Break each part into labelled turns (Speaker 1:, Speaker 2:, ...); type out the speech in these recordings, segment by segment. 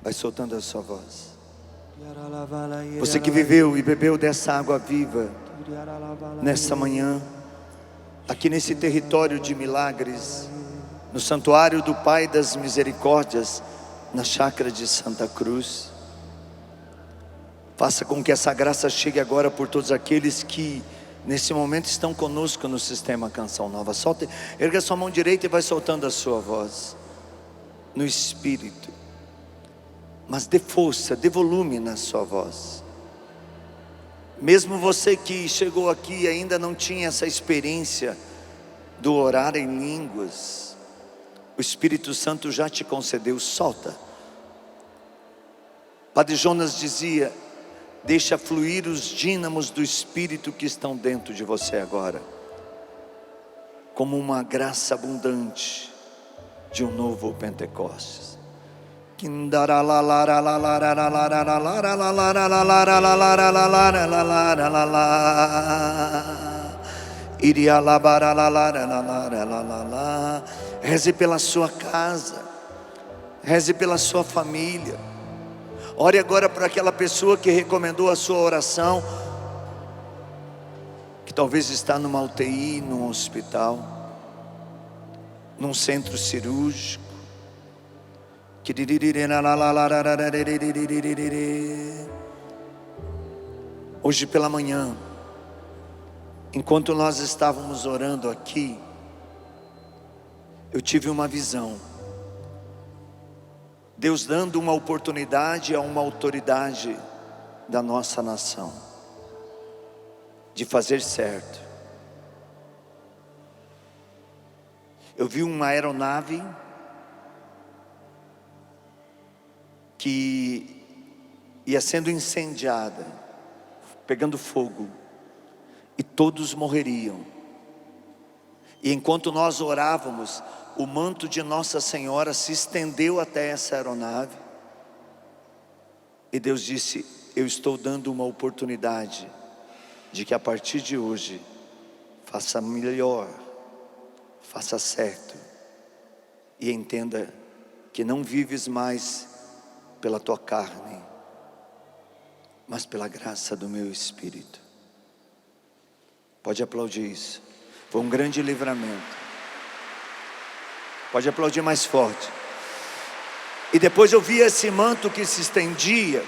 Speaker 1: Vai soltando a sua voz. Você que viveu e bebeu dessa água viva nessa manhã, aqui nesse território de milagres, no santuário do Pai das Misericórdias, na chácara de Santa Cruz, faça com que essa graça chegue agora por todos aqueles que nesse momento estão conosco no Sistema Canção Nova. Solte, erga sua mão direita e vai soltando a sua voz no Espírito, mas dê força, dê volume na sua voz. Mesmo você que chegou aqui e ainda não tinha essa experiência do orar em línguas, o Espírito Santo já te concedeu. Solta. Padre Jonas dizia: deixa fluir os dínamos do Espírito que estão dentro de você agora, como uma graça abundante de um novo Pentecostes. Reze pela sua casa, reze pela sua família. Ore agora para aquela pessoa que recomendou a sua oração, que talvez está numa UTI, num hospital, num centro cirúrgico. Hoje pela manhã, enquanto nós estávamos orando aqui, eu tive uma visão. Deus dando uma oportunidade a uma autoridade da nossa nação de fazer certo. Eu vi uma aeronave que ia sendo incendiada, pegando fogo, e todos morreriam. E enquanto nós orávamos, o manto de Nossa Senhora se estendeu até essa aeronave, e Deus disse: eu estou dando uma oportunidade de que a partir de hoje faça melhor, faça certo, e entenda que não vives mais pela tua carne, mas pela graça do meu Espírito. Pode aplaudir isso. Foi um grande livramento. Pode aplaudir mais forte. E depois eu vi esse manto que se estendia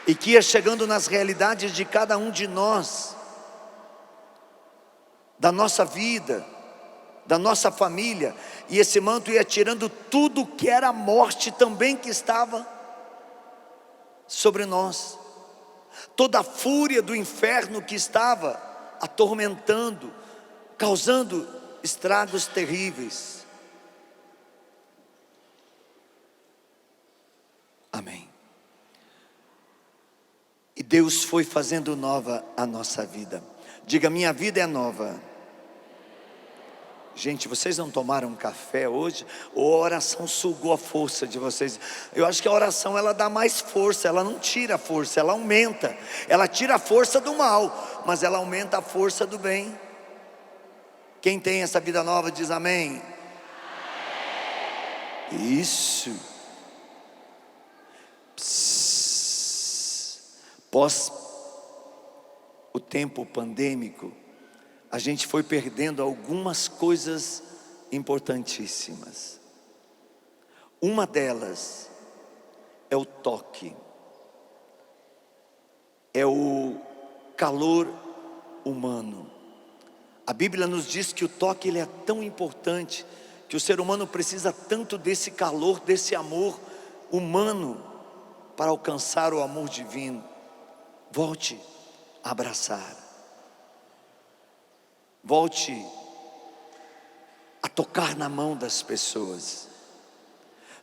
Speaker 1: e que ia chegando nas realidades de cada um de nós, da nossa vida, da nossa família. E esse manto ia tirando tudo que era morte também que estava sobre nós, toda a fúria do inferno que estava atormentando, causando estragos terríveis. Amém. E Deus foi fazendo nova a nossa vida. Diga: minha vida é nova. Gente, vocês não tomaram café hoje? Ou a oração sugou a força de vocês? Eu acho que a oração, ela dá mais força. Ela não tira a força, ela aumenta. Ela tira a força do mal, mas ela aumenta a força do bem. Quem tem essa vida nova diz amém. Isso. Pós o tempo pandêmico, a gente foi perdendo algumas coisas importantíssimas. Uma delas é o toque, é o calor humano. A Bíblia nos diz que o toque ele é tão importante, que o ser humano precisa tanto desse calor, desse amor humano para alcançar o amor divino. Volte a abraçar. Volte a tocar na mão das pessoas.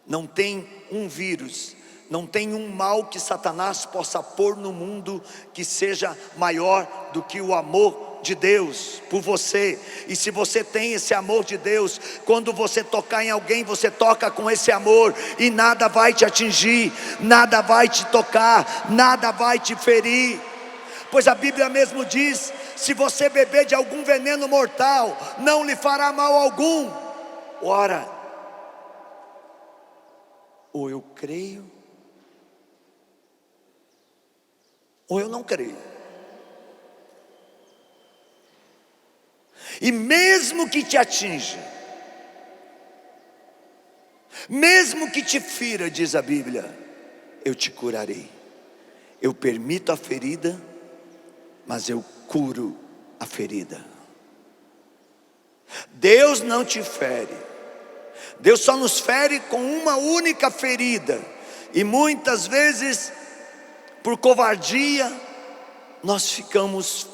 Speaker 1: Não tem um vírus, não tem um mal que Satanás possa pôr no mundo que seja maior do que o amor de Deus por você. E se você tem esse amor de Deus, quando você tocar em alguém, você toca com esse amor, e nada vai te atingir, nada vai te tocar, nada vai te ferir. Pois a Bíblia mesmo diz: se você beber de algum veneno mortal, não lhe fará mal algum. Ora, ou eu creio, ou eu não creio. E mesmo que te atinja, mesmo que te fira, diz a Bíblia, eu te curarei. Eu permito a ferida, mas eu curo a ferida. Deus não te fere. Deus só nos fere com uma única ferida. E muitas vezes, por covardia, nós ficamos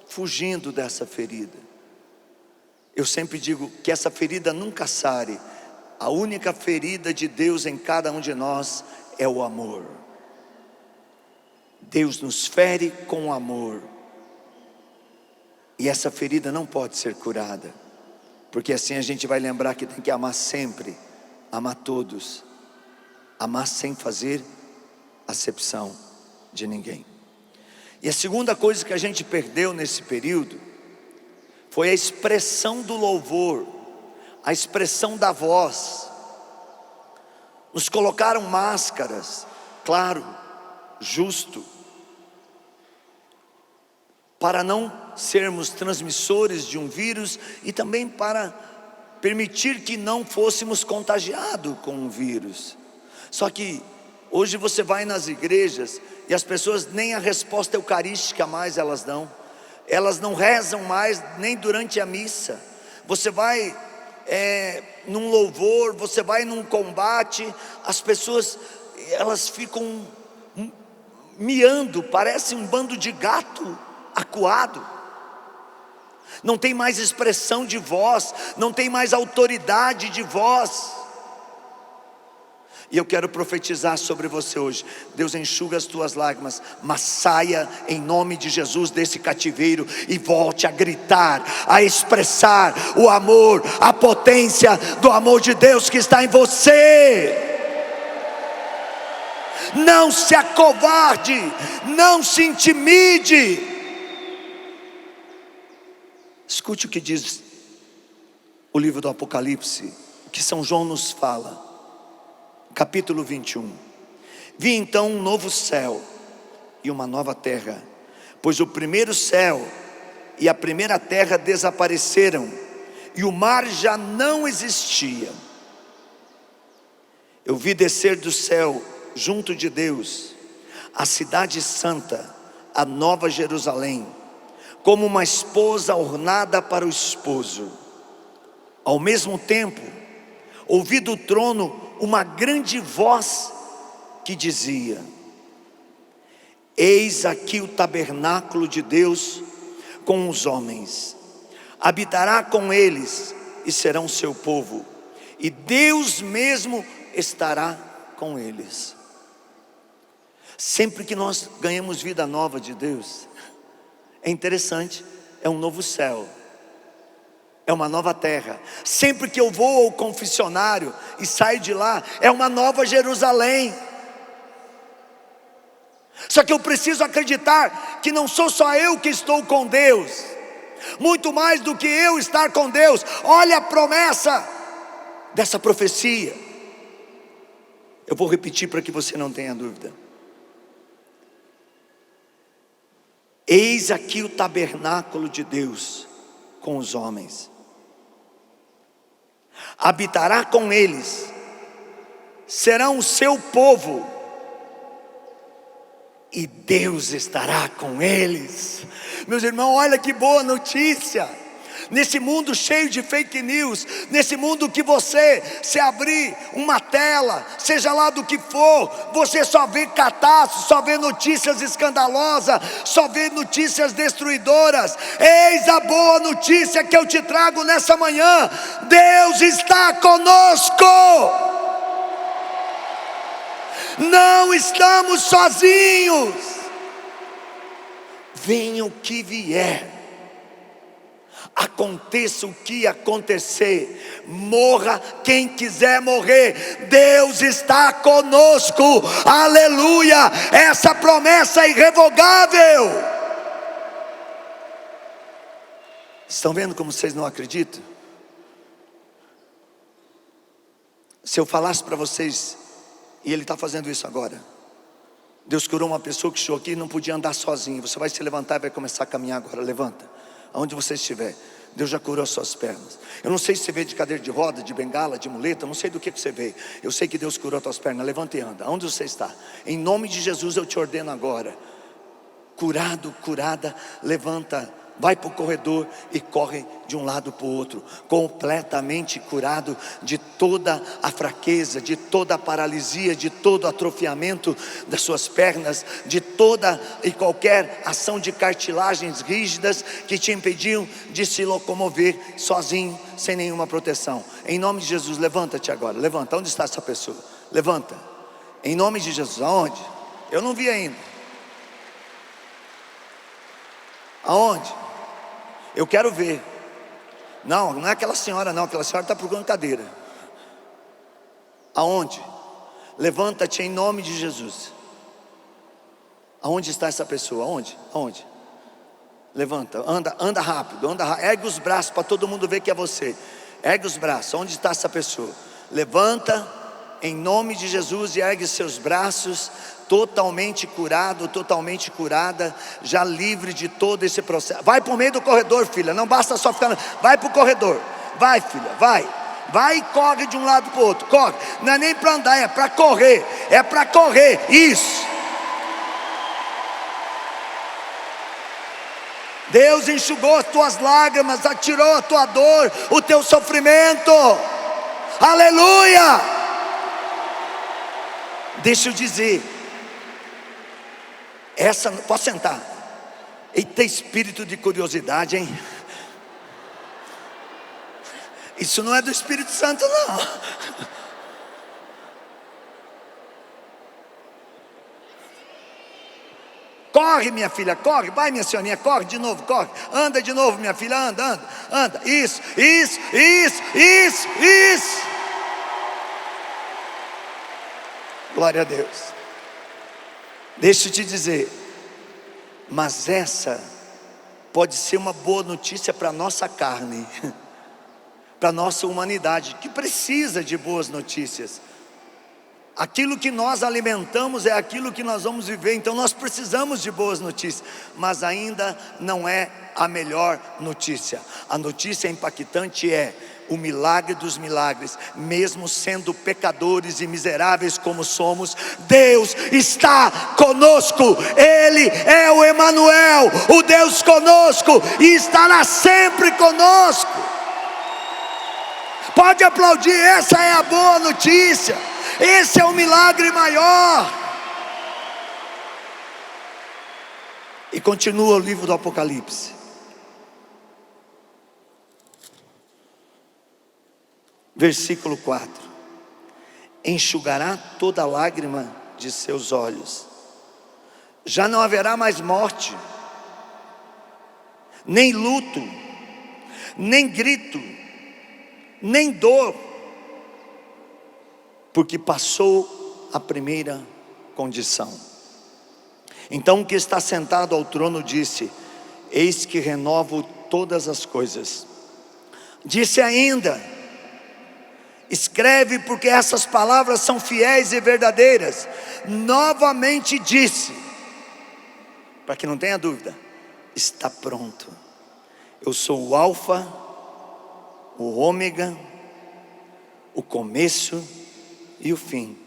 Speaker 1: fugindo dessa ferida. Eu sempre digo que essa ferida nunca sare. A única ferida de Deus em cada um de nós é o amor. Deus nos fere com amor. E essa ferida não pode ser curada, porque assim a gente vai lembrar que tem que amar sempre, amar todos, amar sem fazer acepção de ninguém. E a segunda coisa que a gente perdeu nesse período foi a expressão do louvor, a expressão da voz. Nos colocaram máscaras, claro, justo, para não sermos transmissores de um vírus e também para permitir que não fôssemos contagiados com um vírus. Só que hoje você vai nas igrejas e as pessoas nem a resposta eucarística mais elas dão. Elas não rezam mais nem durante a missa. Você vai num louvor, você vai num combate, as pessoas elas ficam miando, parece um bando de gato acuado. Não tem mais expressão de voz, não tem mais autoridade de voz. E eu quero profetizar sobre você hoje. Deus enxuga as tuas lágrimas, mas saia em nome de Jesus desse cativeiro e volte a gritar, a expressar o amor, a potência do amor de Deus que está em você. Não se acovarde, não se intimide. Escute o que diz o livro do Apocalipse, que São João nos fala. Capítulo 21. Vi então um novo céu e uma nova terra, pois o primeiro céu e a primeira terra desapareceram, e o mar já não existia. Eu vi descer do céu, junto de Deus, a cidade santa, a nova Jerusalém, como uma esposa ornada para o esposo. Ao mesmo tempo, ouvi do trono uma grande voz que dizia: eis aqui o tabernáculo de Deus com os homens, habitará com eles e serão seu povo, e Deus mesmo estará com eles. Sempre que nós ganhamos vida nova de Deus, é interessante, é um novo céu, é uma nova terra. Sempre que eu vou ao confessionário e saio de lá, é uma nova Jerusalém. Só que eu preciso acreditar que não sou só eu que estou com Deus, muito mais do que eu estar com Deus. Olha a promessa dessa profecia. Eu vou repetir para que você não tenha dúvida. Eis aqui o tabernáculo de Deus com os homens, habitará com eles, serão o seu povo, e Deus estará com eles. Meus irmãos, olha que boa notícia. Nesse mundo cheio de fake news, nesse mundo que você, se abrir uma tela, seja lá do que for, você só vê catástrofe, só vê notícias escandalosas, só vê notícias destruidoras. Eis a boa notícia que eu te trago nessa manhã: Deus está conosco. Não estamos sozinhos. Venha o que vier, aconteça o que acontecer, morra quem quiser morrer, Deus está conosco. Aleluia! Essa promessa é irrevogável. Estão vendo como vocês não acreditam? Se eu falasse para vocês E Ele está fazendo isso agora. Deus curou uma pessoa que chegou aqui e não podia andar sozinho. Você vai se levantar e vai começar a caminhar agora. Levanta, aonde você estiver. Deus já curou as suas pernas. Eu não sei se você veio de cadeira de roda, de bengala, de muleta. Eu não sei do que você veio. Eu sei que Deus curou as tuas pernas. Levanta e anda, aonde você está. Em nome de Jesus eu te ordeno agora. Curado, curada, levanta, vai para o corredor e corre de um lado para o outro, completamente curado de toda a fraqueza, de toda a paralisia, de todo o atrofiamento das suas pernas, de toda e qualquer ação de cartilagens rígidas que te impediam de se locomover sozinho, sem nenhuma proteção. Em nome de Jesus, levanta-te agora, levanta. Onde está essa pessoa? Levanta, em nome de Jesus. Aonde? Eu não vi ainda. Aonde? Eu quero ver. Não, não é aquela senhora não. Aquela senhora está procurando cadeira. Aonde? Levanta-te em nome de Jesus. Aonde está essa pessoa? Aonde? Aonde? Levanta, anda rápido, anda rápido. Ergue os braços para todo mundo ver que é você. Ergue os braços. Onde está essa pessoa? Levanta em nome de Jesus e ergue seus braços. Totalmente curado, totalmente curada, já livre de todo esse processo. Vai para o meio do corredor, filha, não basta só ficar. Vai para o corredor, vai, filha, vai. Vai e corre de um lado para o outro, corre. Não é nem para andar, é para correr. É para correr, isso. Deus enxugou as tuas lágrimas, tirou a tua dor, o teu sofrimento. Aleluia. Deixa eu dizer, posso sentar? Eita, espírito de curiosidade, hein? Isso não é do Espírito Santo, não. Corre, minha filha, corre. Vai, minha senhorinha, corre de novo, corre. Anda de novo, minha filha, anda. Isso. Glória a Deus. Deixa eu te dizer, mas essa pode ser uma boa notícia para a nossa carne, para a nossa humanidade, que precisa de boas notícias. Aquilo que nós alimentamos é aquilo que nós vamos viver, então nós precisamos de boas notícias, mas ainda não é a melhor notícia. A notícia impactante é o milagre dos milagres. Mesmo sendo pecadores e miseráveis como somos, Deus está conosco. Ele é o Emanuel, o Deus conosco, e estará sempre conosco. Pode aplaudir, essa é a boa notícia. Esse é o milagre maior. E continua o livro do Apocalipse. Versículo 4: enxugará toda lágrima de seus olhos. Já não haverá mais morte, nem luto, nem grito, nem dor, porque passou a primeira condição. Então o que está sentado ao trono disse: eis que renovo todas as coisas. Disse ainda: escreve, porque essas palavras são fiéis e verdadeiras. Novamente disse, para que não tenha dúvida: está pronto. Eu sou o Alfa, o Ômega, o começo e o fim.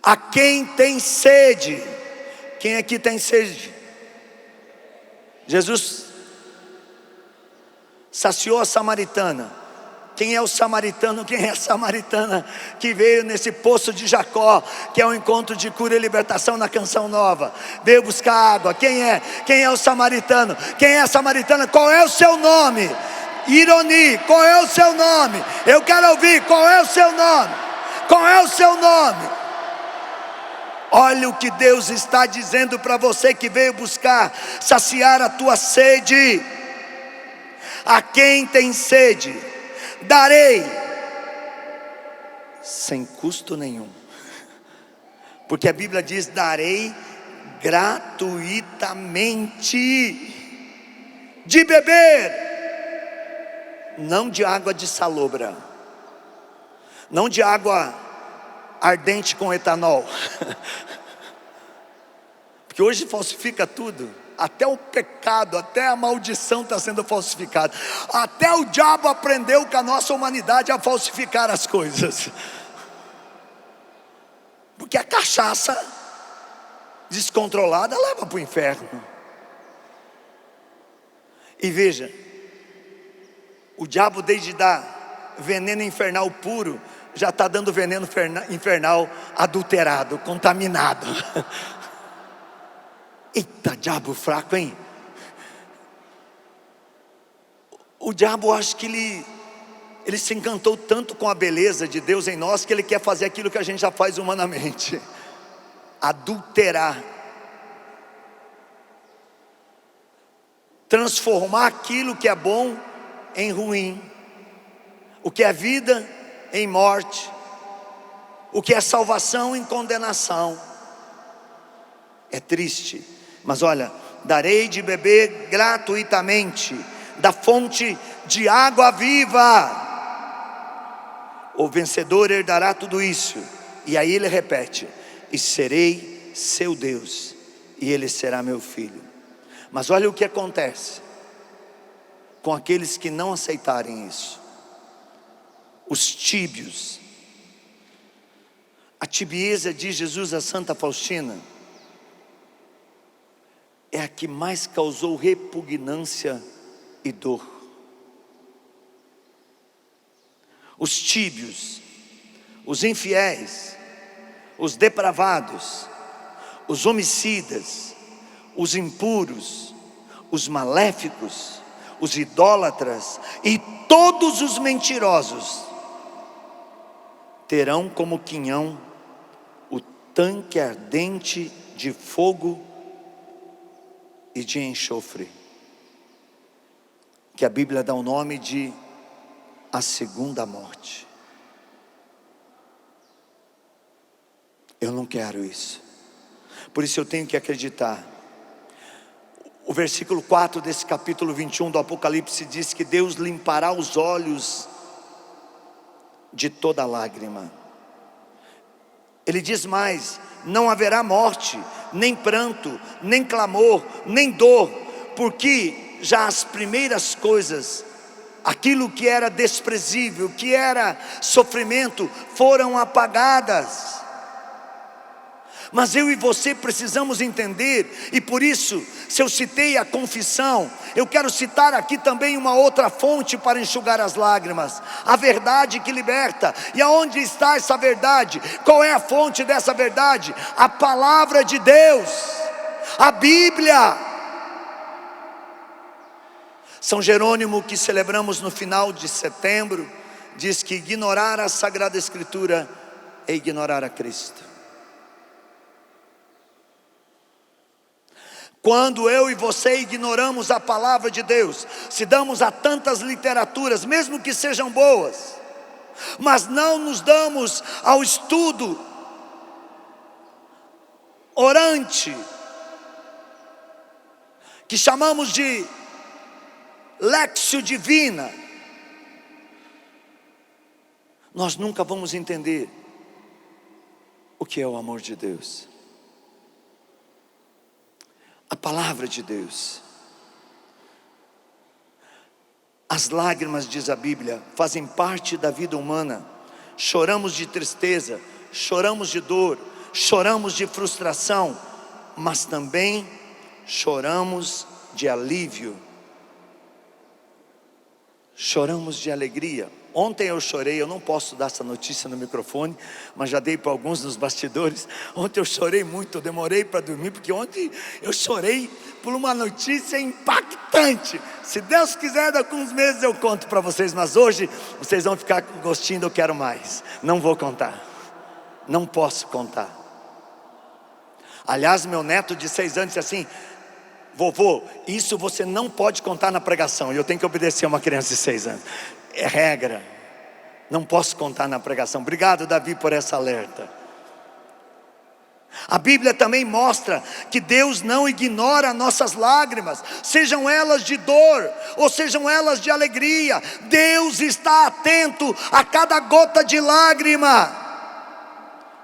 Speaker 1: A quem tem sede? Quem aqui tem sede? Jesus saciou a samaritana. Quem é o samaritano? Quem é a samaritana que veio nesse poço de Jacó, que é um encontro de cura e libertação na Canção Nova? Veio buscar água. Quem é? Quem é o samaritano? Quem é a samaritana? Qual é o seu nome? Ironi, qual é o seu nome? Eu quero ouvir, qual é o seu nome? Qual é o seu nome? Olha o que Deus está dizendo para você que veio buscar saciar a tua sede. A quem tem sede, darei sem custo nenhum. Porque a Bíblia diz: darei gratuitamente de beber. Não de água de salobra, não de água ardente com etanol. Porque hoje falsifica tudo. Até o pecado, até a maldição está sendo falsificada. Até o diabo aprendeu com a nossa humanidade a falsificar as coisas. Porque a cachaça descontrolada leva para o inferno. E veja, o diabo, desde dar veneno infernal puro, já está dando veneno infernal adulterado, contaminado. Eita, diabo fraco, hein? O diabo, acho que ele se encantou tanto com a beleza de Deus em nós, que ele quer fazer aquilo que a gente já faz humanamente: adulterar, transformar aquilo que é bom em ruim, o que é vida em morte, o que é salvação em condenação. É triste, mas olha: darei de beber gratuitamente da fonte de água viva. O vencedor herdará tudo isso. E aí ele repete: e serei seu Deus, e ele será meu filho. Mas olha o que acontece com aqueles que não aceitarem isso. Os tíbios. A tibieza, diz Jesus a Santa Faustina, é a que mais causou repugnância e dor. Os tíbios, os infiéis, os depravados, os homicidas, os impuros, os maléficos, os idólatras e todos os mentirosos terão como quinhão o tanque ardente de fogo e de enxofre, que a Bíblia dá o nome de a segunda morte. Eu não quero isso. Por isso eu tenho que acreditar. O versículo 4 desse capítulo 21 do Apocalipse diz que Deus limpará os olhos de toda lágrima. Ele diz mais: não haverá morte, nem pranto, nem clamor, nem dor, porque já as primeiras coisas, aquilo que era desprezível, que era sofrimento, foram apagadas. Mas eu e você precisamos entender, e por isso, se eu citei a confissão, eu quero citar aqui também uma outra fonte para enxugar as lágrimas: a verdade que liberta. E aonde está essa verdade? Qual é a fonte dessa verdade? A palavra de Deus, a Bíblia. São Jerônimo, que celebramos no final de setembro, diz que ignorar a Sagrada Escritura é ignorar a Cristo. Quando eu e você ignoramos a palavra de Deus, se damos a tantas literaturas, mesmo que sejam boas, mas não nos damos ao estudo orante, que chamamos de Lexio Divina, nós nunca vamos entender o que é o amor de Deus. A palavra de Deus. As lágrimas, diz a Bíblia, fazem parte da vida humana. Choramos de tristeza, choramos de dor, choramos de frustração, mas também choramos de alívio, choramos de alegria. Ontem eu chorei, eu não posso dar essa notícia no microfone, mas já dei para alguns nos bastidores. Ontem eu chorei muito, eu demorei para dormir, porque ontem eu chorei por uma notícia impactante. Se Deus quiser, daqui a uns meses eu conto para vocês, mas hoje vocês vão ficar com gostinho do eu quero mais. Não vou contar, não posso contar. Aliás, meu neto de 6 anos disse assim: vovô, isso você não pode contar na pregação. E eu tenho que obedecer a uma criança de 6 anos. É regra, não posso contar na pregação. Obrigado, Davi, por essa alerta. A Bíblia também mostra que Deus não ignora nossas lágrimas, sejam elas de dor ou sejam elas de alegria. Deus está atento a cada gota de lágrima.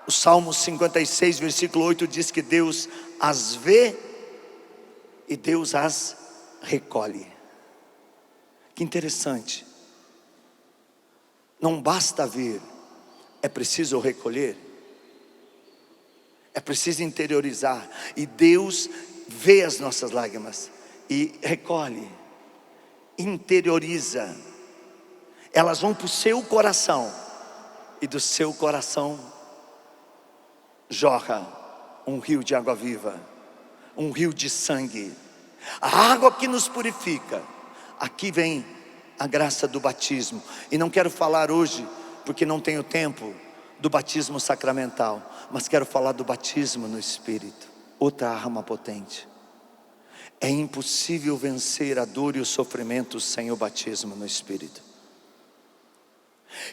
Speaker 1: O Salmo 56, versículo 8 diz que Deus as vê e Deus as recolhe. Que interessante. Não basta ver, é preciso recolher. É preciso interiorizar. E Deus vê as nossas lágrimas e recolhe, interioriza. Elas vão para o seu coração, e do seu coração jorra um rio de água viva, um rio de sangue, a água que nos purifica. Aqui vem a graça do batismo. E não quero falar hoje, porque não tenho tempo, do batismo sacramental, mas quero falar do batismo no Espírito. Outra arma potente. É impossível vencer a dor e o sofrimento sem o batismo no Espírito.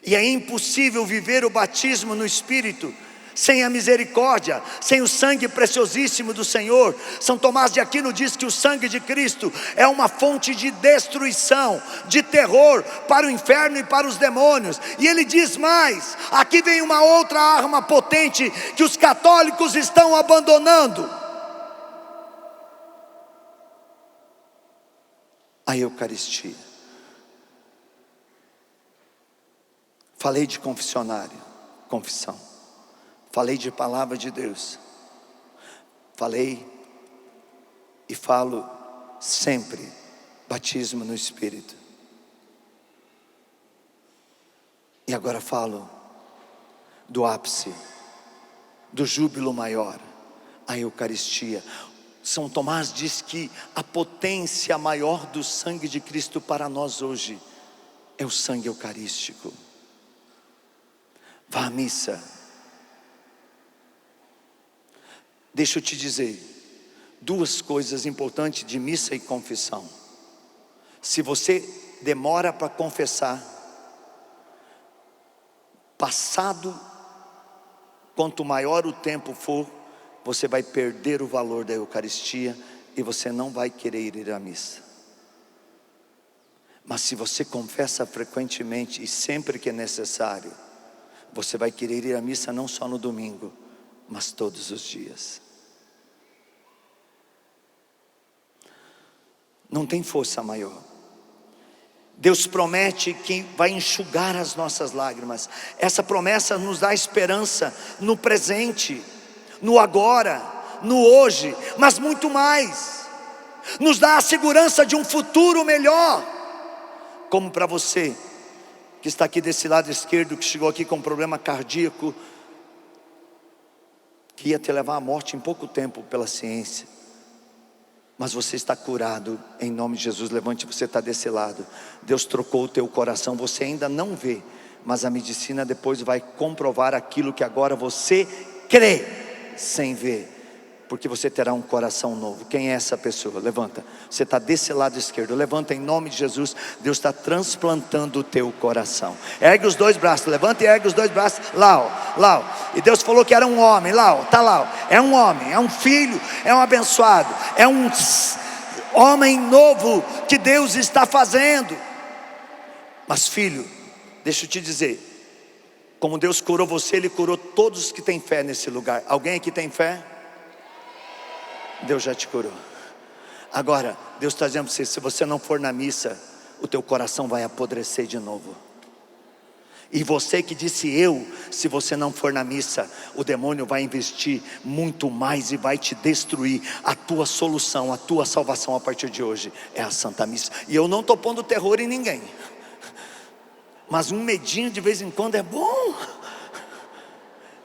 Speaker 1: E é impossível viver o batismo no Espírito sem a misericórdia, sem o sangue preciosíssimo do Senhor. São Tomás de Aquino diz que o sangue de Cristo é uma fonte de destruição, de terror para o inferno e para os demônios. E ele diz mais, aqui vem uma outra arma potente que os católicos estão abandonando: a Eucaristia. Falei de confessionário, confissão. Falei de palavra de Deus. Falei e falo sempre batismo no Espírito. E agora falo do ápice, do júbilo maior, a Eucaristia. São Tomás diz que a potência maior do sangue de Cristo para nós hoje é o sangue eucarístico. Vá à missa. Deixa eu te dizer duas coisas importantes de missa e confissão. Se você demora para confessar, passado, quanto maior o tempo for, você vai perder o valor da Eucaristia e você não vai querer ir à missa. Mas se você confessa frequentemente e sempre que é necessário, você vai querer ir à missa não só no domingo, mas todos os dias. Não tem força maior. Deus promete que vai enxugar as nossas lágrimas. Essa promessa nos dá esperança no presente, no agora, no hoje, mas muito mais. Nos dá a segurança de um futuro melhor. Como para você que está aqui desse lado esquerdo, que chegou aqui com um problema cardíaco, que ia te levar à morte em pouco tempo pela ciência, mas você está curado em nome de Jesus. Levante, você está desse lado. Deus trocou o teu coração, você ainda não vê, mas a medicina depois vai comprovar aquilo que agora você crê sem ver, porque você terá um coração novo. Quem é essa pessoa? Levanta, você está desse lado esquerdo, levanta em nome de Jesus. Deus está transplantando o teu coração. Ergue os dois braços, levanta e ergue os dois braços. Lá, ó, lá, ó. E Deus falou que era um homem, lá, ó, tá lá, ó. É um homem, é um filho, é um abençoado, é um homem novo que Deus está fazendo. Mas filho, deixa eu te dizer, como Deus curou você, Ele curou todos que têm fé nesse lugar. Alguém aqui tem fé? Deus já te curou. Agora, Deus está dizendo para você, se você não for na missa, o teu coração vai apodrecer de novo. E você que disse se você não for na missa, o demônio vai investir muito mais e vai te destruir. A tua solução, a tua salvação a partir de hoje é a Santa Missa. E eu não estou pondo terror em ninguém, mas um medinho de vez em quando é bom.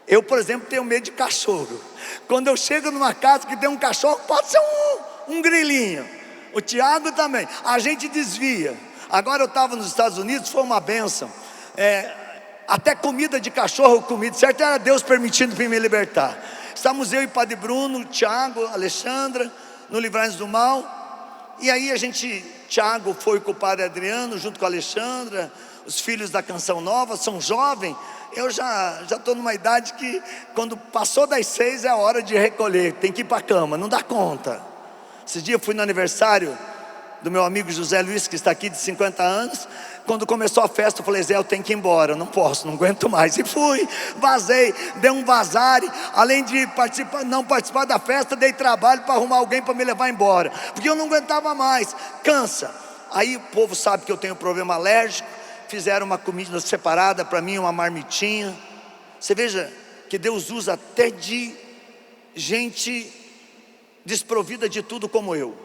Speaker 1: Eu, por exemplo, tenho medo de cachorro. Quando eu chego numa casa que tem um cachorro, pode ser um grilinho. O Tiago também. A gente desvia. Agora eu estava nos Estados Unidos, foi uma bênção. Até comida de cachorro eu comi. Certo, era Deus permitindo para me libertar. Estávamos eu e Padre Bruno, Tiago, Alexandra, no Livrai-nos do Mal. E aí Tiago foi com o Padre Adriano, junto com a Alexandra. Os filhos da Canção Nova são jovens. Eu já estou numa idade que quando passou das 6 é a hora de recolher, tem que ir para a cama, não dá conta. Esse dia eu fui no aniversário do meu amigo José Luiz, que está aqui, de 50 anos. Quando começou a festa, eu falei: Zé, eu tenho que ir embora, eu não posso, não aguento mais. E fui, vazei, dei um vazare. Além de não participar da festa, dei trabalho para arrumar alguém para me levar embora, porque eu não aguentava mais, cansa. Aí o povo sabe que eu tenho problema alérgico, fizeram uma comida separada para mim, uma marmitinha. Você veja que Deus usa até de gente desprovida de tudo como eu.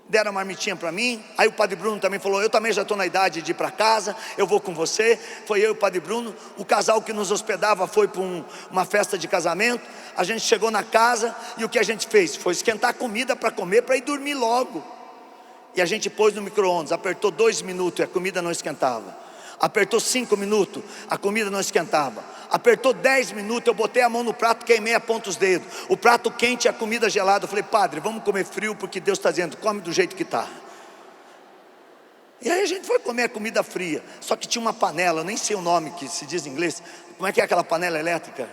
Speaker 1: Deram uma marmitinha para mim. Aí o Padre Bruno também falou: eu também já estou na idade de ir para casa, eu vou com você. Foi eu e o Padre Bruno. O casal que nos hospedava foi para uma festa de casamento. A gente chegou na casa e o que a gente fez? Foi esquentar comida para comer, para ir dormir logo. E a gente pôs no micro-ondas, apertou 2 minutos e a comida não esquentava. Apertou 5 minutos, a comida não esquentava. Apertou 10 minutos, eu botei a mão no prato, queimei a ponta dos dedos. O prato quente e a comida gelada. Eu falei: Padre, vamos comer frio, porque Deus está dizendo, come do jeito que está. E aí a gente foi comer a comida fria. Só que tinha uma panela, eu nem sei o nome que se diz em inglês. Como é que é aquela panela elétrica?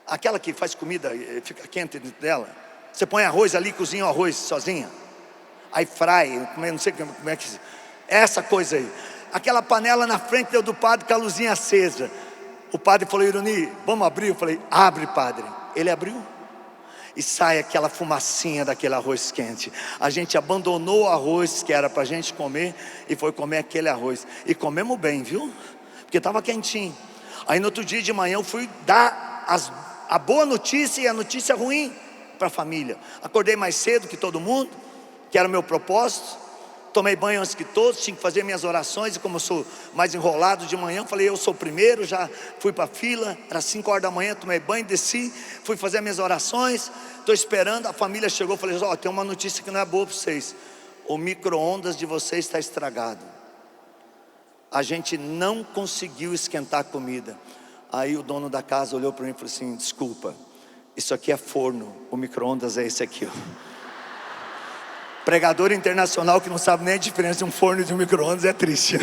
Speaker 1: Aquela que faz comida e fica quente dentro dela. Você põe arroz ali, cozinha o arroz sozinha. Aí fry, não sei como é que... Essa coisa aí. Aquela panela na frente do padre com a luzinha acesa. O padre falou: Ironi, vamos abrir? Eu falei: abre, padre. Ele abriu e sai aquela fumacinha daquele arroz quente. A gente abandonou o arroz que era para a gente comer e foi comer aquele arroz. E comemos bem, viu? Porque estava quentinho. Aí no outro dia de manhã eu fui dar a boa notícia e a notícia ruim para a família. Acordei mais cedo que todo mundo, que era o meu propósito. Tomei banho antes que todos, tinha que fazer minhas orações. E como eu sou mais enrolado de manhã, eu falei: eu sou o primeiro. Já fui para a fila, era 5 horas da manhã, tomei banho, desci, fui fazer minhas orações. Estou esperando, a família chegou. Falei: ó, tem uma notícia que não é boa para vocês. O micro-ondas de vocês está estragado. A gente não conseguiu esquentar a comida. Aí o dono da casa olhou para mim e falou assim: desculpa, isso aqui é forno, o micro-ondas é esse aqui, ó. Pregador internacional que não sabe nem a diferença de um forno e de um micro-ondas é triste.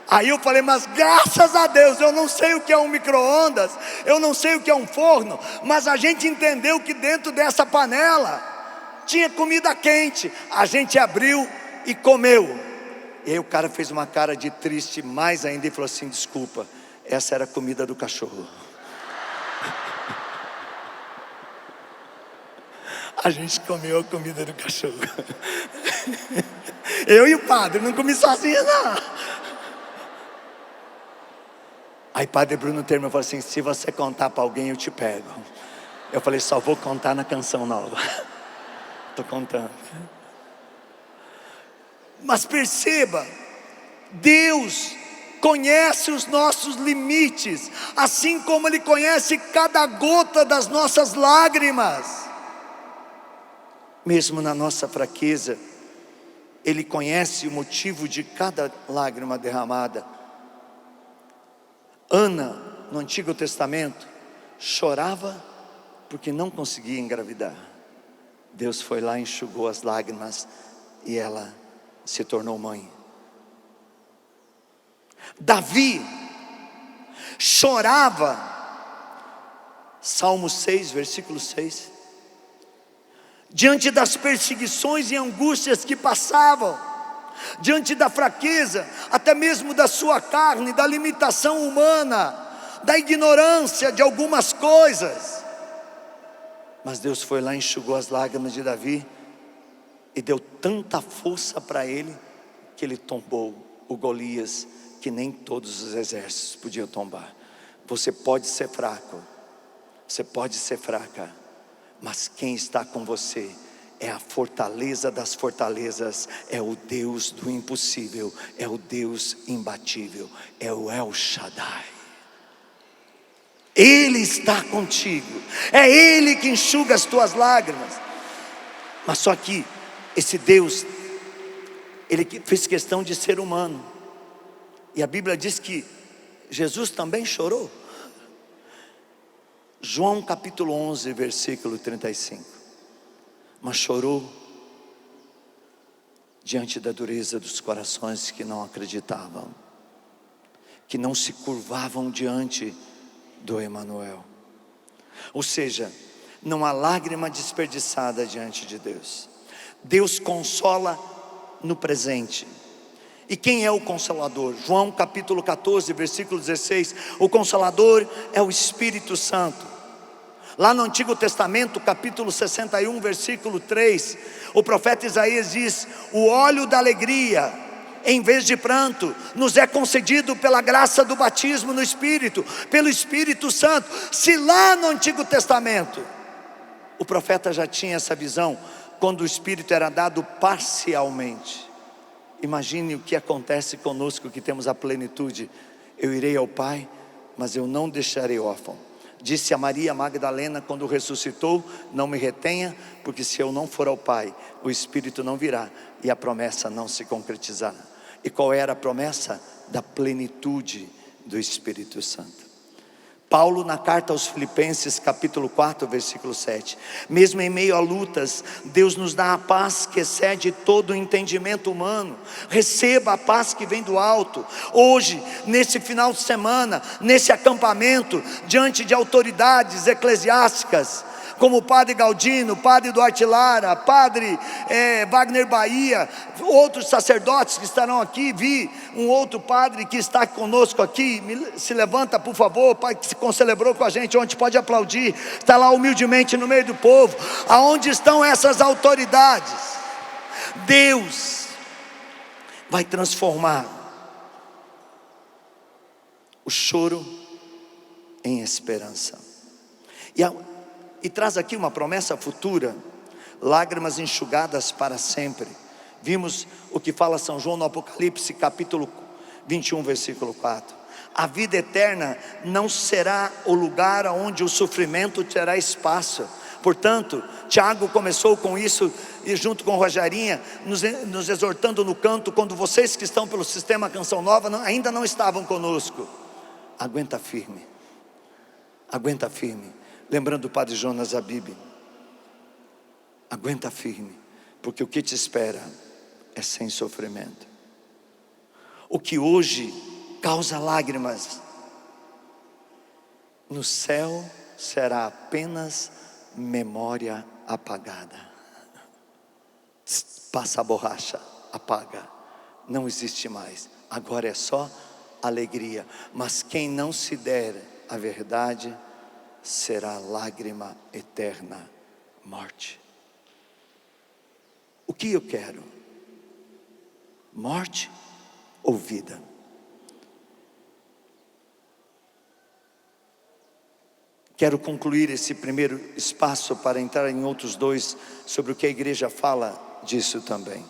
Speaker 1: Aí eu falei: mas graças a Deus, eu não sei o que é um micro-ondas, eu não sei o que é um forno, mas a gente entendeu que dentro dessa panela tinha comida quente. A gente abriu e comeu. E aí o cara fez uma cara de triste mais ainda e falou assim: desculpa, essa era a comida do cachorro. A gente comeu a comida do cachorro. Eu e o padre, não comi sozinho não. Aí Padre Bruno terminou e falou assim: se você contar para alguém eu te pego. Eu falei: só vou contar na canção nova. Estou contando. Mas perceba, Deus conhece os nossos limites, assim como Ele conhece cada gota das nossas lágrimas. Mesmo na nossa fraqueza, Ele conhece o motivo de cada lágrima derramada. Ana, no Antigo Testamento, chorava porque não conseguia engravidar. Deus foi lá, enxugou as lágrimas e ela se tornou mãe. Davi chorava, Salmo 6, versículo 6, diante das perseguições e angústias que passavam, diante da fraqueza, até mesmo da sua carne, da limitação humana, da ignorância de algumas coisas. Mas Deus foi lá, enxugou as lágrimas de Davi e deu tanta força para ele, que ele tombou o Golias, que nem todos os exércitos podiam tombar. Você pode ser fraco, você pode ser fraca, mas quem está com você é a fortaleza das fortalezas, é o Deus do impossível, é o Deus imbatível, é o El Shaddai. Ele está contigo, é Ele que enxuga as tuas lágrimas. Mas só que esse Deus, Ele fez questão de ser humano. E a Bíblia diz que Jesus também chorou. João capítulo 11, versículo 35. Mas chorou diante da dureza dos corações que não acreditavam, que não se curvavam diante do Emanuel. Ou seja, não há lágrima desperdiçada diante de Deus. Deus consola no presente. E quem é o Consolador? João capítulo 14, versículo 16. O Consolador é o Espírito Santo. Lá no Antigo Testamento, capítulo 61, versículo 3, o profeta Isaías diz: o óleo da alegria, em vez de pranto, nos é concedido pela graça do batismo no Espírito, pelo Espírito Santo. Se lá no Antigo Testamento o profeta já tinha essa visão, quando o Espírito era dado parcialmente, imagine o que acontece conosco que temos a plenitude. Eu irei ao Pai, mas eu não deixarei órfão. Disse a Maria Magdalena quando ressuscitou: não me retenha, porque se eu não for ao Pai, o Espírito não virá e a promessa não se concretizará. E qual era a promessa? Da plenitude do Espírito Santo. Paulo, na carta aos Filipenses, capítulo 4, versículo 7. Mesmo em meio a lutas, Deus nos dá a paz que excede todo o entendimento humano. Receba a paz que vem do alto. Hoje, nesse final de semana, nesse acampamento, diante de autoridades eclesiásticas, como o padre Galdino, o padre Duarte Lara, padre Wagner Bahia, outros sacerdotes que estarão aqui. Vi um outro padre que está conosco aqui. Se levanta, por favor, pai, que se concelebrou com a gente ontem, pode aplaudir. Está lá humildemente no meio do povo. Aonde estão essas autoridades? Deus vai transformar o choro em esperança. E traz aqui uma promessa futura: lágrimas enxugadas para sempre. Vimos o que fala São João no Apocalipse capítulo 21, versículo 4. A vida eterna não será o lugar onde o sofrimento terá espaço. Portanto, Tiago começou com isso, e junto com Rogerinha, nos exortando no canto, quando vocês que estão pelo sistema Canção Nova ainda não estavam conosco. Aguenta firme, aguenta firme. Lembrando o padre Jonas Abib, aguenta firme, porque o que te espera é sem sofrimento. O que hoje causa lágrimas, no céu será apenas memória apagada. Passa a borracha, apaga, não existe mais. Agora é só alegria. Mas quem não se der a verdade, será lágrima eterna, morte. O que eu quero? Morte ou vida? Quero concluir esse primeiro espaço para entrar em outros dois, sobre o que a igreja fala disso também.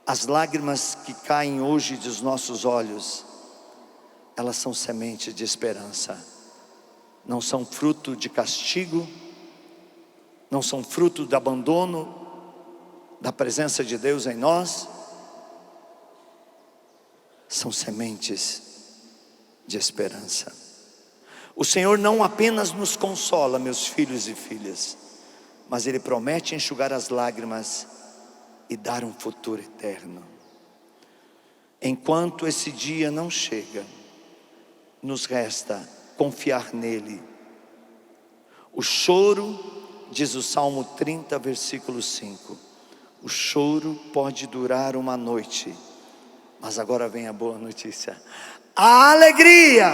Speaker 1: As lágrimas que caem hoje dos nossos olhos, elas são semente de esperança. Não são fruto de castigo, não são fruto de abandono da presença de Deus em nós. São sementes de esperança. O Senhor não apenas nos consola, meus filhos e filhas, mas Ele promete enxugar as lágrimas e dar um futuro eterno. Enquanto esse dia não chega, nos resta confiar nele. O choro, diz o Salmo 30, versículo 5, o choro pode durar uma noite, mas agora vem a boa notícia: a alegria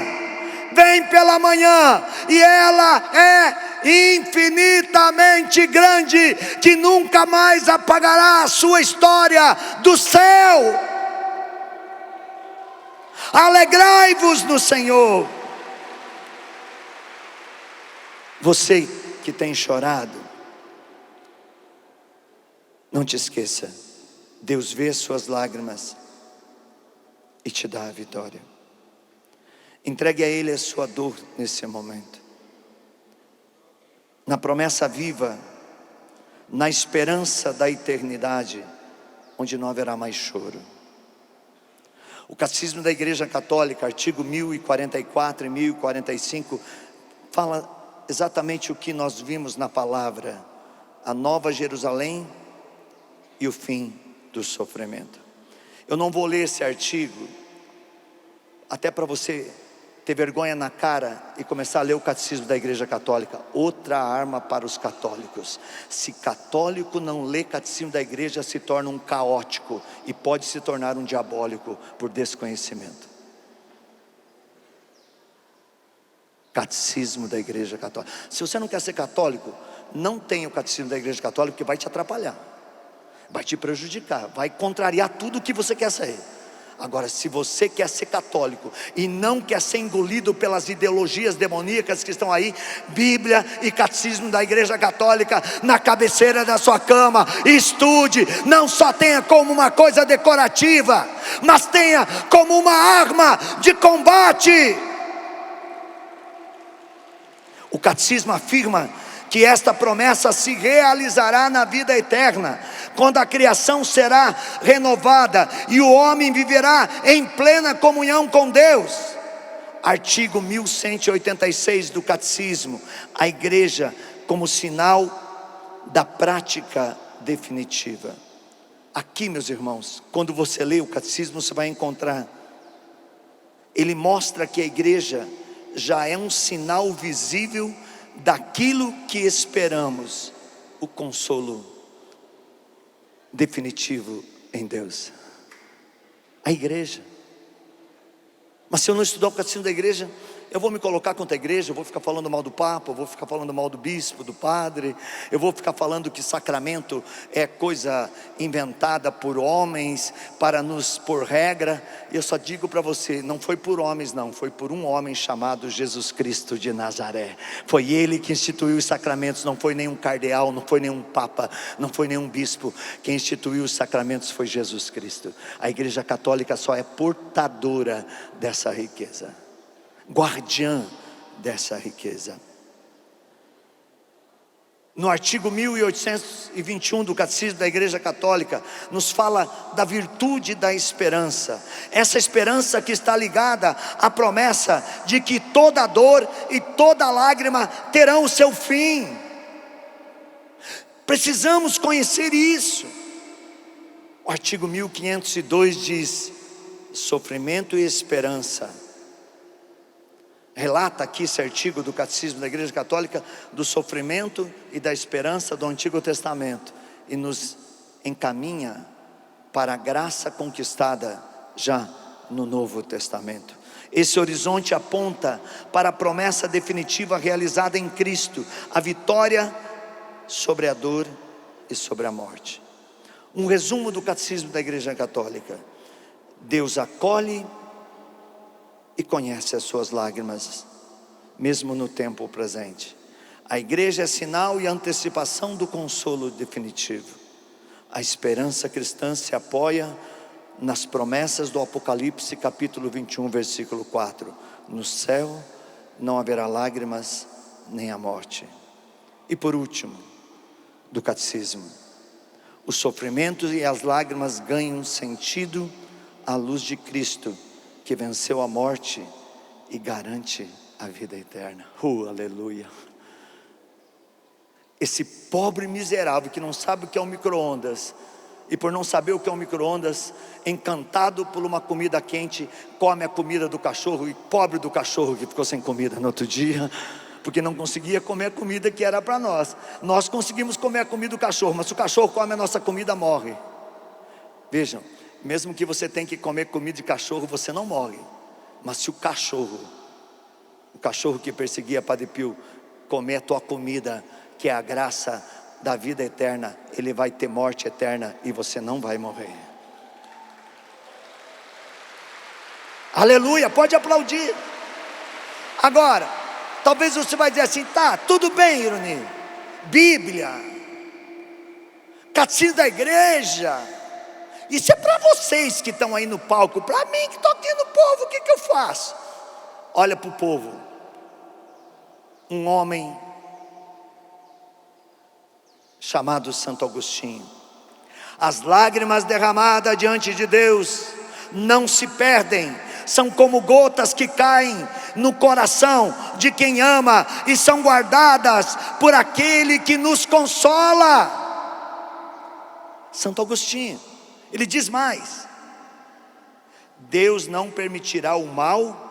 Speaker 1: vem pela manhã, e ela é infinitamente grande, que nunca mais apagará a sua história do céu. Alegrai-vos no Senhor. Você que tem chorado, não te esqueça, Deus vê suas lágrimas e te dá a vitória. Entregue a Ele a sua dor nesse momento, na promessa viva, na esperança da eternidade, onde não haverá mais choro. O Catecismo da Igreja Católica, artigo 1044 e 1045, fala exatamente o que nós vimos na palavra: a Nova Jerusalém e o fim do sofrimento. Eu não vou ler esse artigo, até para você ter vergonha na cara e começar a ler o catecismo da Igreja Católica. Outra arma para os católicos. Se católico não lê catecismo da igreja, se torna um caótico e pode se tornar um diabólico por desconhecimento. Catecismo da Igreja Católica. Se você não quer ser católico, não tenha o catecismo da Igreja Católica, porque vai te atrapalhar, vai te prejudicar, vai contrariar tudo o que você quer ser. Agora, se você quer ser católico e não quer ser engolido pelas ideologias demoníacas que estão aí, Bíblia e catecismo da Igreja Católica na cabeceira da sua cama, estude. Não só tenha como uma coisa decorativa, mas tenha como uma arma de combate. O catecismo afirma que esta promessa se realizará na vida eterna, quando a criação será renovada e o homem viverá em plena comunhão com Deus. Artigo 1186 do catecismo: a igreja como sinal da prática definitiva. Aqui, meus irmãos, quando você lê o catecismo, você vai encontrar, ele mostra que a igreja já é um sinal visível daquilo que esperamos, o consolo definitivo em Deus. A igreja. Mas se eu não estudar o catecismo da igreja, eu vou me colocar contra a igreja, eu vou ficar falando mal do Papa, eu vou ficar falando mal do bispo, do padre, eu vou ficar falando que sacramento é coisa inventada por homens para nos pôr regra. E eu só digo para você, não foi por homens não, foi por um homem chamado Jesus Cristo de Nazaré. Foi ele que instituiu os sacramentos, não foi nenhum cardeal, não foi nenhum papa, não foi nenhum bispo. Quem instituiu os sacramentos foi Jesus Cristo. A Igreja Católica só é portadora dessa riqueza, guardiã dessa riqueza. No artigo 1821 do Catecismo da Igreja Católica, nos fala da virtude da esperança. Essa esperança que está ligada à promessa de que toda dor e toda lágrima terão o seu fim. Precisamos conhecer isso. O artigo 1502 diz: sofrimento e esperança. Relata aqui esse artigo do Catecismo da Igreja Católica do sofrimento e da esperança do Antigo Testamento, e nos encaminha para a graça conquistada já no Novo Testamento. Esse horizonte aponta para a promessa definitiva realizada em Cristo, a vitória sobre a dor e sobre a morte. Um resumo do Catecismo da Igreja Católica: Deus acolhe e conhece as suas lágrimas, mesmo no tempo presente. A igreja é sinal e antecipação do consolo definitivo. A esperança cristã se apoia nas promessas do Apocalipse capítulo 21, versículo 4: no céu não haverá lágrimas nem a morte. E por último, do catecismo: os sofrimentos e as lágrimas ganham sentido à luz de Cristo, que venceu a morte e garante a vida eterna. Aleluia. Esse pobre miserável que não sabe o que é um micro-ondas, e por não saber o que é um micro-ondas, encantado por uma comida quente, come a comida do cachorro, e pobre do cachorro que ficou sem comida no outro dia, porque não conseguia comer a comida que era para nós. Nós conseguimos comer a comida do cachorro, mas se o cachorro come a nossa comida, morre. Vejam, mesmo que você tenha que comer comida de cachorro, você não morre. Mas se o cachorro que perseguia Padre Pio, comer a tua comida, que é a graça da vida eterna, ele vai ter morte eterna e você não vai morrer. Aleluia, pode aplaudir. Agora, talvez você vai dizer assim: tá, tudo bem, Ironi, Bíblia, catecismo da igreja, isso é para vocês que estão aí no palco. Para mim que estou aqui no povo, o que eu faço? Olha para o povo. Um homem chamado Santo Agostinho: as lágrimas derramadas diante de Deus não se perdem, são como gotas que caem no coração de quem ama e são guardadas por aquele que nos consola. Santo Agostinho. Ele diz mais: Deus não permitirá o mal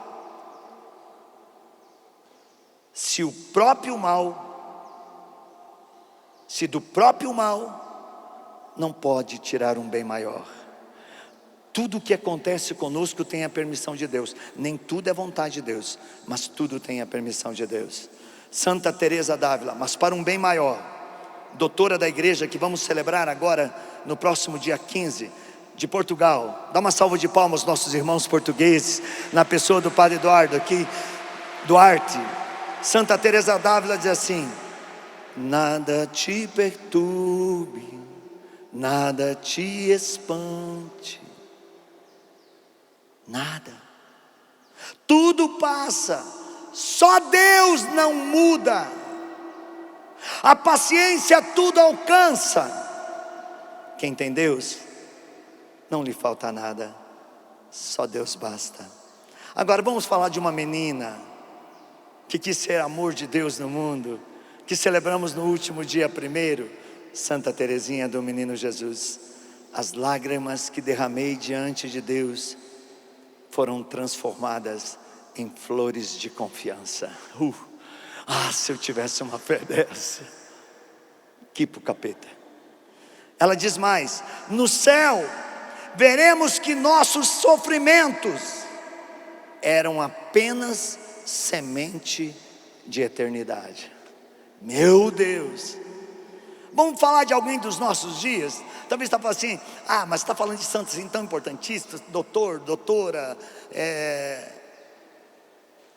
Speaker 1: Se do próprio mal não pode tirar um bem maior. Tudo o que acontece conosco tem a permissão de Deus. Nem tudo é vontade de Deus, mas tudo tem a permissão de Deus. Santa Teresa d'Ávila, mas para um bem maior, doutora da igreja, que vamos celebrar agora no próximo dia 15, de Portugal. Dá uma salva de palmas aos nossos irmãos portugueses, na pessoa do Padre Eduardo aqui, Duarte. Santa Teresa d'Ávila diz assim: nada te perturbe, nada te espante, nada, tudo passa, só Deus não muda, a paciência tudo alcança. Quem tem Deus, não lhe falta nada, só Deus basta. Agora vamos falar de uma menina que quis ser amor de Deus no mundo, que celebramos no último dia 1º, Santa Teresinha do Menino Jesus. As lágrimas que derramei diante de Deus foram transformadas em flores de confiança. Se eu tivesse uma fé dessa, que pro capeta. Ela diz mais: no céu veremos que nossos sofrimentos eram apenas semente de eternidade. Meu Deus! Vamos falar de alguém dos nossos dias? Talvez está falando assim: mas está falando de santos assim, tão importantíssimos, doutor, doutora,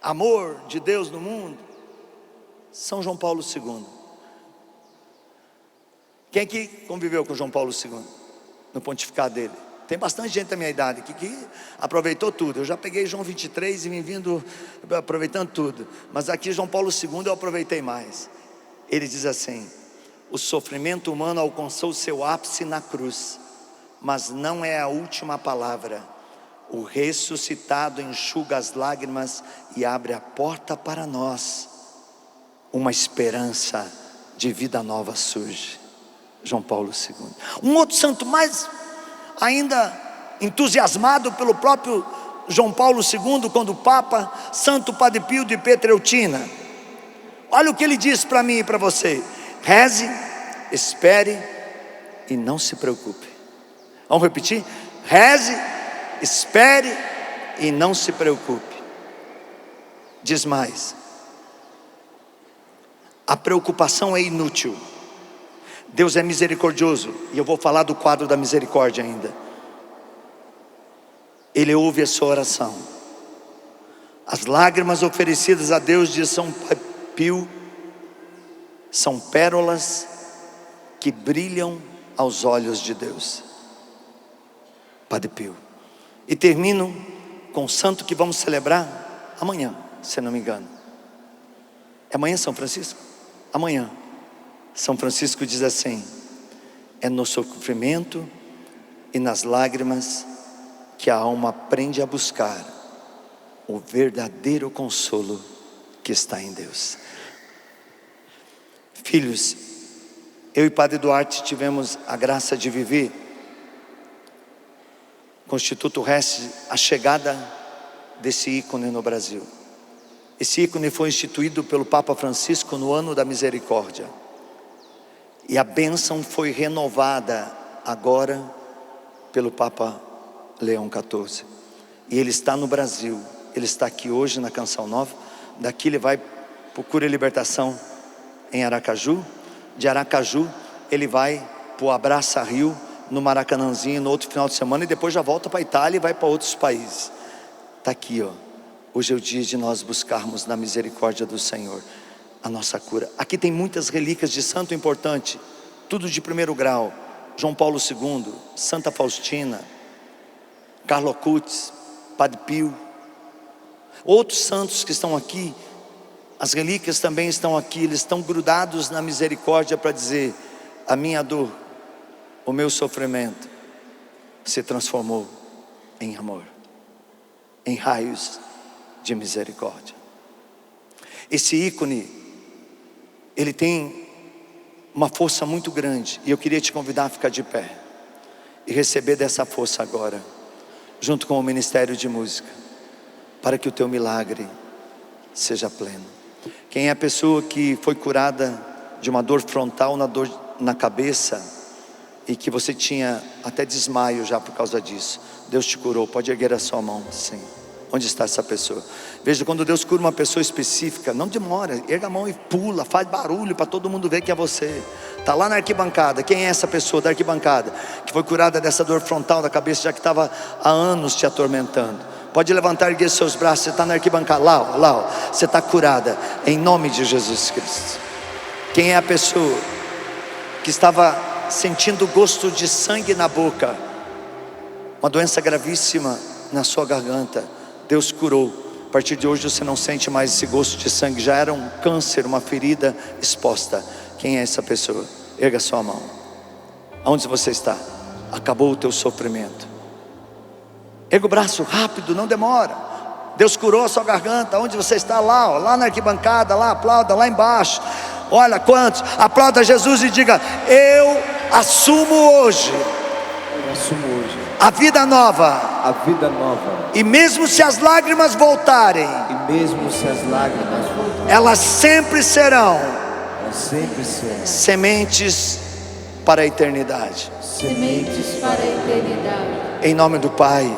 Speaker 1: amor de Deus no mundo. São João Paulo II. Quem aqui conviveu com João Paulo II no pontificado dele? Tem bastante gente da minha idade aqui que aproveitou tudo. Eu já peguei João 23 e vim vindo aproveitando tudo, mas aqui João Paulo II eu aproveitei mais. Ele diz assim: o sofrimento humano alcançou seu ápice na cruz, mas não é a última palavra. O ressuscitado enxuga as lágrimas e abre a porta para nós. Uma esperança de vida nova surge. João Paulo II. Um outro santo mais ainda entusiasmado pelo próprio João Paulo II, quando o Papa, Santo Padre Pio de Pietrelcina. Olha o que ele diz para mim e para você: reze, espere e não se preocupe. Vamos repetir? Reze, espere e não se preocupe. Diz mais: a preocupação é inútil. Deus é misericordioso, e eu vou falar do quadro da misericórdia ainda. Ele ouve a sua oração. As lágrimas oferecidas a Deus, de São Pio, são pérolas que brilham aos olhos de Deus. Padre Pio. E termino com o santo que vamos celebrar amanhã, se não me engano. É amanhã São Francisco? Amanhã. São Francisco diz assim: é no sofrimento e nas lágrimas que a alma aprende a buscar o verdadeiro consolo que está em Deus. Filhos, eu e Padre Duarte tivemos a graça de viver com o Instituto Reste a chegada desse ícone no Brasil. Esse ícone foi instituído pelo Papa Francisco no ano da misericórdia. E a bênção foi renovada agora pelo Papa Leão XIV. E ele está no Brasil. Ele está aqui hoje na Canção Nova. Daqui ele vai para o Cura e Libertação em Aracaju. De Aracaju ele vai para o Abraça Rio, no Maracanãzinho, no outro final de semana. E depois já volta para a Itália e vai para outros países. Está aqui, ó. Hoje é o dia de nós buscarmos na misericórdia do Senhor a nossa cura. Aqui tem muitas relíquias de santo importante, tudo de 1º grau. João Paulo II, Santa Faustina, Carlo Acutis, Padre Pio. Outros santos que estão aqui, as relíquias também estão aqui. Eles estão grudados na misericórdia para dizer: a minha dor, o meu sofrimento se transformou em amor, em raios de misericórdia. Esse ícone, ele tem uma força muito grande, e eu queria te convidar a ficar de pé e receber dessa força agora, junto com o Ministério de Música, para que o teu milagre seja pleno. Quem é a pessoa que foi curada de uma dor frontal, na dor na cabeça, e que você tinha até desmaio já por causa disso? Deus te curou. Pode erguer a sua mão. Sim. Onde está essa pessoa? Veja, quando Deus cura uma pessoa específica, não demora, erga a mão e pula, faz barulho para todo mundo ver que é você. Está lá na arquibancada. Quem é essa pessoa da arquibancada que foi curada dessa dor frontal da cabeça, já que estava há anos te atormentando? Pode levantar e erguer seus braços. Você está na arquibancada, lá, ó. Você está curada em nome de Jesus Cristo. Quem é a pessoa que estava sentindo gosto de sangue na boca, uma doença gravíssima na sua garganta? Deus curou. A partir de hoje você não sente mais esse gosto de sangue. Já era um câncer, uma ferida exposta. Quem é essa pessoa? Erga sua mão. Aonde você está? Acabou o teu sofrimento. Erga o braço rápido, não demora. Deus curou a sua garganta. Onde você está? Lá, ó, lá na arquibancada, lá, aplauda, lá embaixo. Olha quantos, aplauda Jesus e diga: eu assumo hoje.
Speaker 2: Eu assumo hoje
Speaker 1: a vida nova.
Speaker 2: a vida nova.
Speaker 1: E mesmo se as lágrimas voltarem,
Speaker 2: E mesmo se as lágrimas voltarem,
Speaker 1: elas sempre serão
Speaker 2: elas sempre serão
Speaker 1: sementes para a eternidade.
Speaker 3: Sementes para a eternidade.
Speaker 1: Em nome do Pai,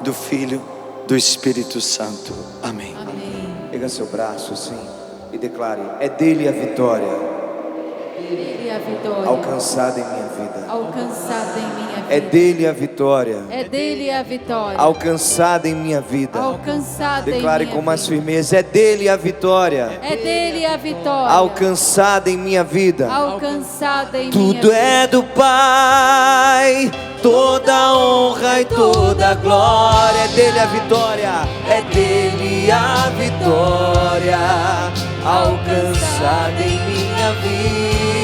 Speaker 1: do Filho, do Espírito Santo. Amém.
Speaker 3: Amém.
Speaker 2: Pega seu braço assim e declare: é dele a vitória
Speaker 3: Dele a vitória.
Speaker 2: alcançada em minha vida.
Speaker 3: Alcançada em minha vida.
Speaker 2: É dele a vitória
Speaker 3: É dele a vitória.
Speaker 2: alcançada em minha vida.
Speaker 3: Alcançada
Speaker 2: Declare
Speaker 3: em minha
Speaker 2: com mais
Speaker 3: vida.
Speaker 2: firmeza: é dele a vitória
Speaker 3: É dele a vitória.
Speaker 2: alcançada em minha vida.
Speaker 3: Alcançada em minha
Speaker 2: Tudo
Speaker 3: vida.
Speaker 2: é do Pai, toda honra e toda glória. É dele a vitória, é dele a vitória alcançada em minha vida.